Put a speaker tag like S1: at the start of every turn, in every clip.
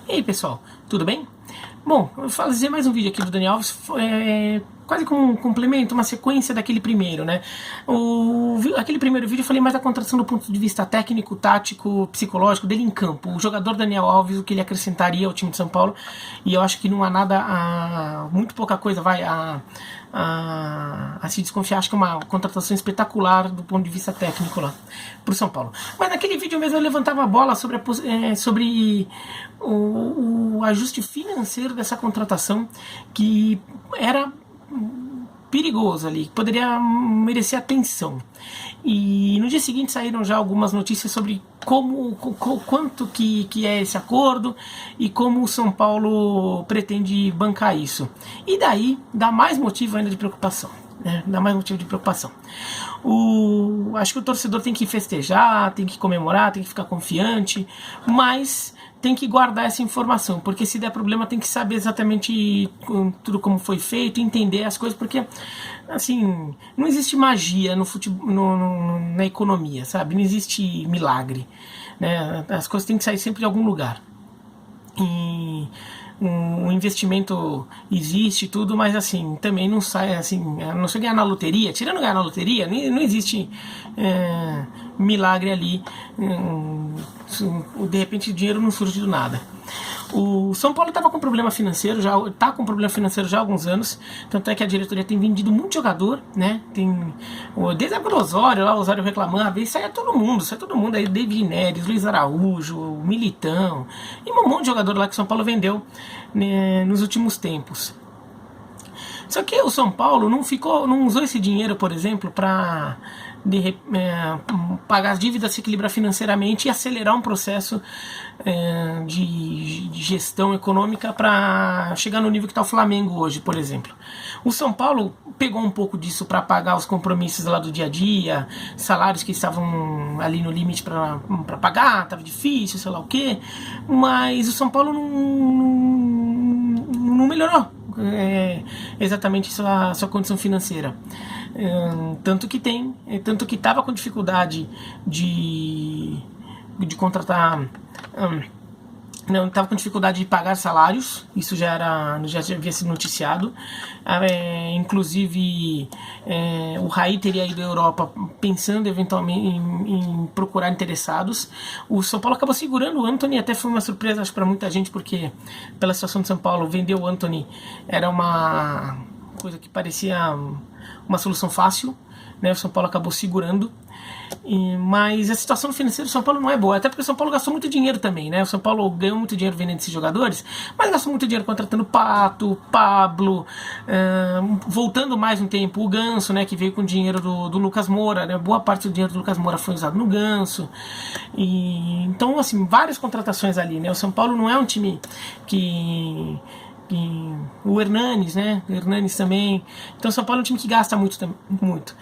S1: E aí pessoal, tudo bem? Bom, eu vou fazer mais um vídeo aqui do Daniel Alves, quase como um complemento, uma sequência daquele primeiro, né? Aquele primeiro vídeo eu falei mais da contratação do ponto de vista técnico, tático, psicológico dele em campo. O jogador Daniel Alves, o que ele acrescentaria ao time de São Paulo, e eu acho que não há nada, muito pouca coisa vai a se desconfiar. Acho que é uma contratação espetacular do ponto de vista técnico lá pro São Paulo. Mas naquele vídeo mesmo eu levantava a bola sobre o ajuste financeiro dessa contratação, que era perigoso ali, que poderia merecer atenção. E no dia seguinte saíram já algumas notícias sobre quanto que é esse acordo e como o São Paulo pretende bancar isso. E daí dá mais motivo ainda de preocupação. Dá mais motivo de preocupação. Acho que o torcedor tem que festejar, tem que comemorar, tem que ficar confiante, mas tem que guardar essa informação, porque se der problema tem que saber exatamente tudo como foi feito, entender as coisas, porque assim, não existe magia no futebol, na economia, sabe? Não existe milagre, né? As coisas têm que sair sempre de algum lugar. E um investimento existe tudo, mas assim, também não sai assim, a não ser ganhar na loteria. Tirando ganhar na loteria, não existe milagre ali. De repente o dinheiro não surge do nada. O São Paulo estava com problema financeiro, já está com problema financeiro já há alguns anos, tanto é que a diretoria tem vendido muito jogador, né? Desde a época do Osório, lá o Osório reclamava, e sai todo mundo aí, David Neres, Luiz Araújo, Militão, e um monte de jogador lá que o São Paulo vendeu, né, nos últimos tempos. Só que o São Paulo não usou esse dinheiro, por exemplo, para pagar as dívidas, se equilibrar financeiramente e acelerar um processo de gestão econômica para chegar no nível que está o Flamengo hoje, por exemplo. O São Paulo pegou um pouco disso para pagar os compromissos lá do dia a dia, salários que estavam ali no limite para pagar, estava difícil, sei lá o que, mas o São Paulo não melhorou exatamente sua condição financeira. Tanto que estava com dificuldade de contratar, não estava com dificuldade de pagar salários. Isso já havia sido noticiado. Inclusive o Raí teria ido à Europa pensando eventualmente em procurar interessados. O São Paulo acabou segurando o Antony, até foi uma surpresa, acho, para muita gente, porque pela situação de São Paulo, vender o Antony era uma coisa que parecia uma solução fácil, né? O São Paulo acabou segurando. Mas a situação financeira do São Paulo não é boa, até porque o São Paulo gastou muito dinheiro também, né? O São Paulo ganhou muito dinheiro vendendo esses jogadores, mas gastou muito dinheiro contratando Pato, Pablo, voltando mais um tempo, o Ganso, né, que veio com o dinheiro do Lucas Moura, né? Boa parte do dinheiro do Lucas Moura foi usado no Ganso. Então, assim, várias contratações ali, né? O São Paulo não é um time que o Hernanes, né? O Hernanes também. Então o São Paulo é um time que gasta muito.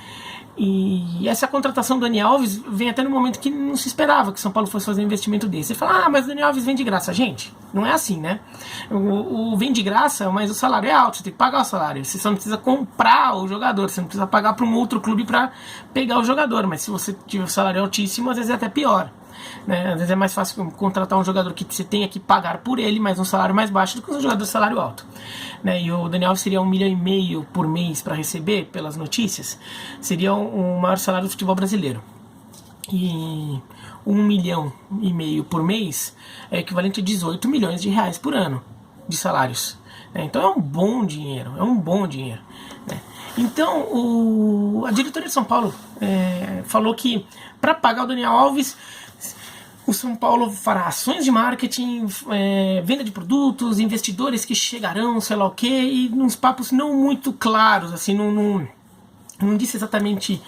S1: E essa contratação do Daniel Alves vem até no momento que não se esperava que o São Paulo fosse fazer um investimento desse. Você fala, mas o Daniel Alves vem de graça. Gente, não é assim, né? O vem de graça, mas o salário é alto, você tem que pagar o salário. Você só não precisa comprar o jogador, você não precisa pagar para um outro clube para pegar o jogador. Mas se você tiver um salário altíssimo, às vezes é até pior, né? Às vezes é mais fácil contratar um jogador que você tenha que pagar por ele, mas um salário mais baixo, do que um jogador de salário alto, né? E o Daniel seria 1,5 milhão por mês para receber, pelas notícias, seria o maior salário do futebol brasileiro. E 1,5 milhão por mês é equivalente a 18 milhões de reais por ano de salários, né? Então é um bom dinheiro, né? Então a diretoria de São Paulo falou que para pagar o Daniel Alves, o São Paulo fará ações de marketing, venda de produtos, investidores que chegarão, sei lá o que, e uns papos não muito claros, assim, não disse exatamente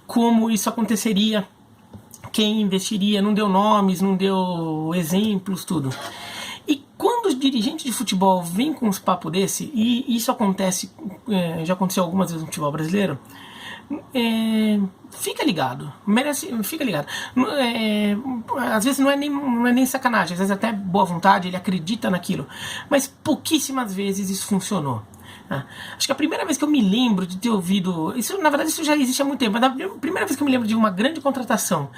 S1: como isso aconteceria, quem investiria, não deu nomes, não deu exemplos, tudo. E quando os dirigentes de futebol vêm com uns papos desse, e isso acontece, já aconteceu algumas vezes no futebol brasileiro, fica ligado, fica ligado. Às vezes não é nem sacanagem, às vezes até boa vontade, ele acredita naquilo, mas pouquíssimas vezes isso funcionou. Acho que a primeira vez que eu me lembro de ter ouvido... Isso, na verdade, isso já existe há muito tempo, mas a primeira vez que eu me lembro de uma grande contratação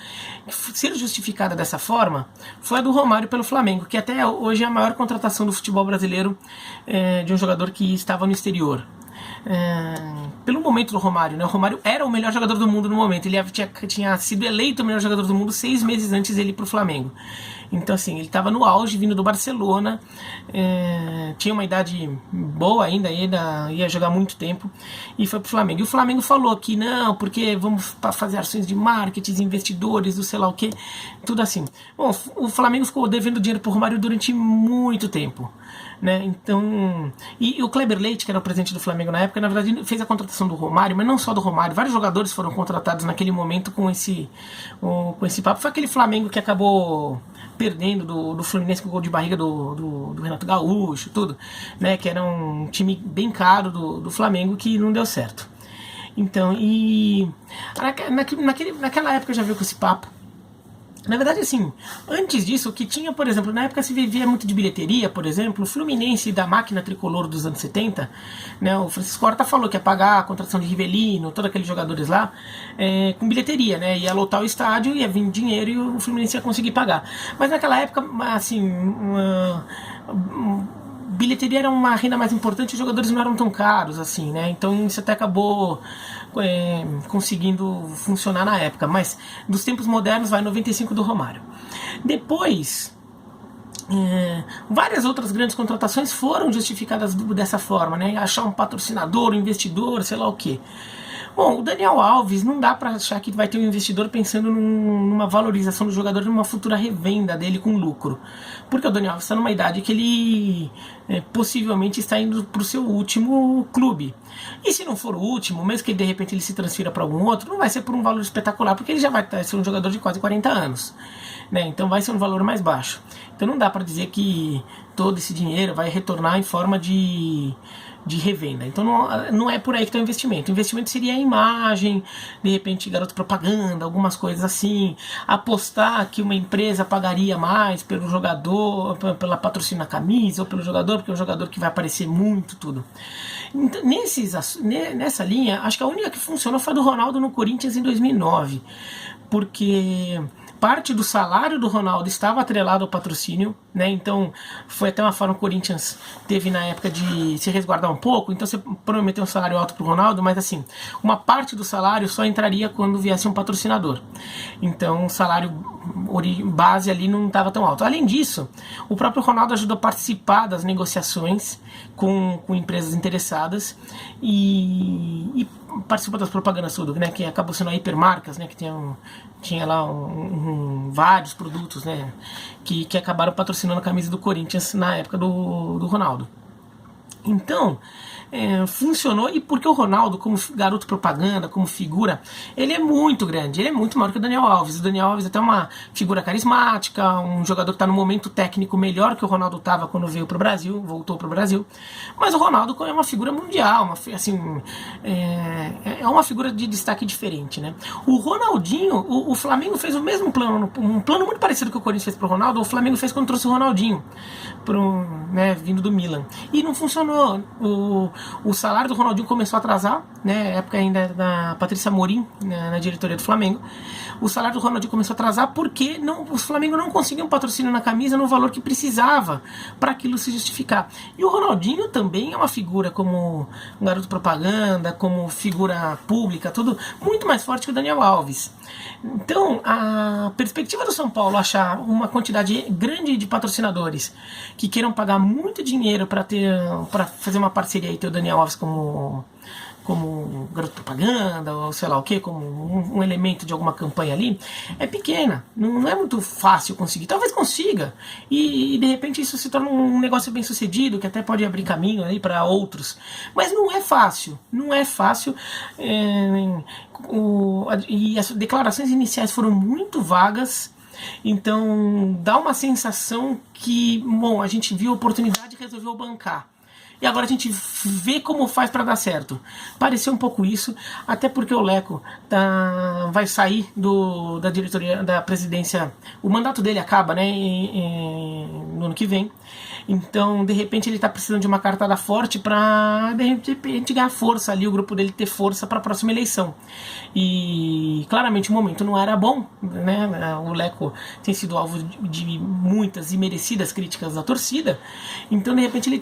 S1: ser justificada dessa forma foi a do Romário pelo Flamengo, que até hoje é a maior contratação do futebol brasileiro, de um jogador que estava no exterior. Pelo momento do Romário, né? O Romário era o melhor jogador do mundo no momento. Ele tinha sido eleito o melhor jogador do mundo 6 meses antes dele ir pro Flamengo. Então, assim, ele estava no auge, vindo do Barcelona, tinha uma idade boa ainda, ia jogar muito tempo, e foi pro Flamengo. E o Flamengo falou que não, porque vamos fazer ações de marketing, investidores, do sei lá o que, tudo assim. Bom, o Flamengo ficou devendo dinheiro pro Romário durante muito tempo. Né? Então, e o Kleber Leite, que era o presidente do Flamengo na época, na verdade fez a contratação do Romário, mas não só do Romário, vários jogadores foram contratados naquele momento com esse papo. Foi aquele Flamengo que acabou perdendo do Fluminense com o gol de barriga do Renato Gaúcho, tudo, né? Que era um time bem caro do Flamengo que não deu certo. Então, e naquela época já veio com esse papo. Na verdade, assim, antes disso, o que tinha, por exemplo, na época se vivia muito de bilheteria, por exemplo, o Fluminense da máquina tricolor dos anos 70, né, o Francisco Horta falou que ia pagar a contratação de Rivelino, todos aqueles jogadores lá, com bilheteria, né, ia lotar o estádio, ia vir dinheiro e o Fluminense ia conseguir pagar. Mas naquela época, assim, bilheteria era uma renda mais importante, os jogadores não eram tão caros, assim, né, então isso até acabou conseguindo funcionar na época, mas dos tempos modernos vai 95 do Romário. Depois, várias outras grandes contratações foram justificadas dessa forma, né? Achar um patrocinador, um investidor, sei lá o que. Bom, o Daniel Alves, não dá para achar que vai ter um investidor pensando numa valorização do jogador, numa futura revenda dele com lucro. Porque o Daniel Alves está numa idade que ele possivelmente está indo para o seu último clube. E se não for o último, mesmo que de repente ele se transfira para algum outro, não vai ser por um valor espetacular, porque ele já vai ser um jogador de quase 40 anos. Né? Então vai ser um valor mais baixo. Então não dá para dizer que todo esse dinheiro vai retornar em forma de revenda. Então não é por aí que está o investimento. O investimento seria a imagem, de repente garoto propaganda, algumas coisas assim, apostar que uma empresa pagaria mais pelo jogador, pela patrocínio na camisa, ou pelo jogador, porque é um jogador que vai aparecer muito, tudo. Então, nessa linha, acho que a única que funcionou foi a do Ronaldo no Corinthians em 2009, porque parte do salário do Ronaldo estava atrelado ao patrocínio, né? Então foi até uma forma que o Corinthians teve na época de se resguardar um pouco. Então você prometeu um salário alto para o Ronaldo, mas assim, uma parte do salário só entraria quando viesse um patrocinador. Então o salário base ali não estava tão alto. Além disso, o próprio Ronaldo ajudou a participar das negociações com empresas interessadas e participou das propagandas tudo, né? Que acabou sendo a Hipermarcas, né? Que tinha lá vários produtos, né? Que acabaram patrocinando a camisa do Corinthians na época do Ronaldo. Então, funcionou, e porque o Ronaldo, como garoto propaganda, como figura, ele é muito grande, ele é muito maior que o Daniel Alves. O Daniel Alves é até uma figura carismática, um jogador que está no momento técnico melhor que o Ronaldo estava quando veio para o Brasil, voltou para o Brasil. Mas o Ronaldo é uma figura mundial, é uma figura de destaque diferente, né? O Ronaldinho, o Flamengo fez o mesmo plano, um plano muito parecido que o Corinthians fez para o Ronaldo, o Flamengo fez quando trouxe o Ronaldinho, né, vindo do Milan. E não funcionou. O salário do Ronaldinho começou a atrasar, né, época ainda da Patrícia Amorim, na diretoria do Flamengo. O salário do Ronaldinho começou a atrasar porque os Flamengo não conseguiam patrocínio na camisa no valor que precisava para aquilo se justificar. E o Ronaldinho também é uma figura como um garoto propaganda, como figura pública, tudo muito mais forte que o Daniel Alves. Então, a perspectiva do São Paulo achar uma quantidade grande de patrocinadores que queiram pagar muito dinheiro para fazer uma parceria e ter o Daniel Alves como garoto propaganda, ou sei lá o que, como um elemento de alguma campanha ali, é pequena, não é muito fácil conseguir. Talvez consiga, e de repente isso se torna um negócio bem sucedido, que até pode abrir caminho aí para outros, mas não é fácil, e as declarações iniciais foram muito vagas. Então dá uma sensação que, bom, a gente viu a oportunidade e resolveu bancar. e agora a gente vê como faz para dar certo. Pareceu um pouco isso, até porque o Leco vai sair da diretoria, da presidência, o mandato dele acaba, né, no ano que vem. Então, de repente, ele está precisando de uma cartada forte para, de repente, ganhar força ali, o grupo dele ter força para a próxima eleição. E, claramente, o momento não era bom, né? O Leco tem sido alvo de muitas e merecidas críticas da torcida. Então, de repente, ele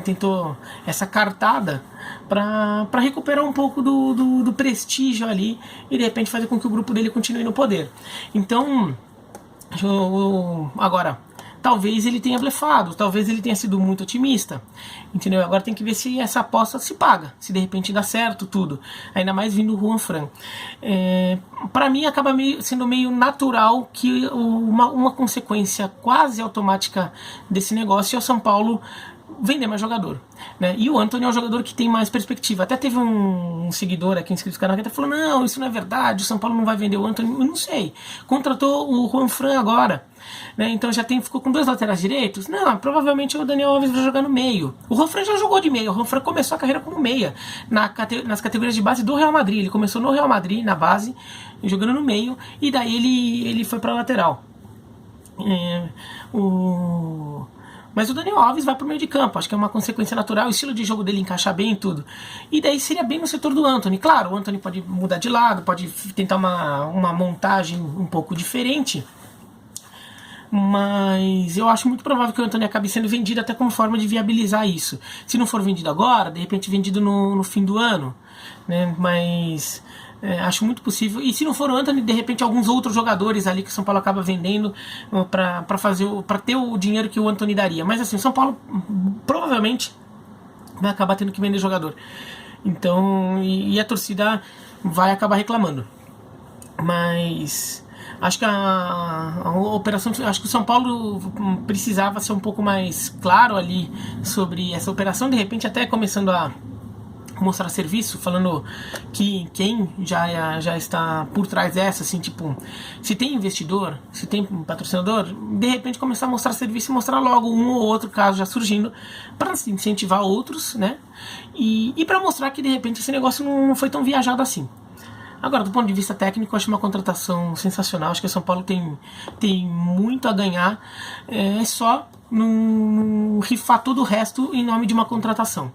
S1: tentou essa cartada para recuperar um pouco do prestígio ali e, de repente, fazer com que o grupo dele continue no poder. Então... Agora, talvez ele tenha blefado, talvez ele tenha sido muito otimista, entendeu? Agora tem que ver se essa aposta se paga, se de repente dá certo tudo, ainda mais vindo o Juan Fran. Para mim acaba sendo meio natural que uma consequência quase automática desse negócio é o São Paulo vender mais jogador, né? E o Antony é o jogador que tem mais perspectiva. Até teve um seguidor aqui inscrito no canal que até falou: não, isso não é verdade, o São Paulo não vai vender o Antony. Eu não sei, contratou o Juan Fran agora, né? Então ficou com 2 laterais direitos. Não, provavelmente o Daniel Alves vai jogar no meio. O Juan Fran já jogou de meio. O Juan Fran começou a carreira como meia nas categorias de base do Real Madrid. Ele começou no Real Madrid, na base, jogando no meio, e daí ele foi para lateral. Mas o Daniel Alves vai pro meio de campo, acho que é uma consequência natural, o estilo de jogo dele encaixa bem e tudo. E daí seria bem no setor do Antony. Claro, o Antony pode mudar de lado, pode tentar uma montagem um pouco diferente, mas eu acho muito provável que o Antony acabe sendo vendido até como forma de viabilizar isso. Se não for vendido agora, de repente vendido no fim do ano, né? Mas... acho muito possível, e se não for o Antony, de repente alguns outros jogadores ali que o São Paulo acaba vendendo para ter o dinheiro que o Antony daria. Mas assim, o São Paulo provavelmente vai acabar tendo que vender jogador, então, e a torcida vai acabar reclamando. Mas acho que a operação, acho que o São Paulo precisava ser um pouco mais claro ali sobre essa operação, de repente até começando a mostrar serviço, falando que quem já está por trás dessa, assim, tipo, se tem investidor, se tem patrocinador, de repente começar a mostrar serviço e mostrar logo um ou outro caso já surgindo para incentivar outros, né? E para mostrar que de repente esse negócio não foi tão viajado assim. Agora, do ponto de vista técnico, eu acho uma contratação sensacional. Acho que o São Paulo tem muito a ganhar. É só não rifar todo o resto em nome de uma contratação.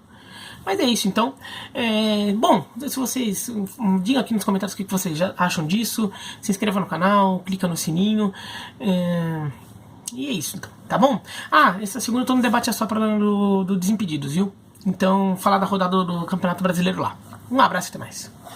S1: Mas é isso, então. Bom, se vocês... digam aqui nos comentários o que vocês já acham disso. Se inscreva no canal, clica no sininho. E é isso, então, tá bom? Essa segunda turno debate é só para do Desimpedidos, viu? Então, falar da rodada do Campeonato Brasileiro lá. Um abraço e até mais.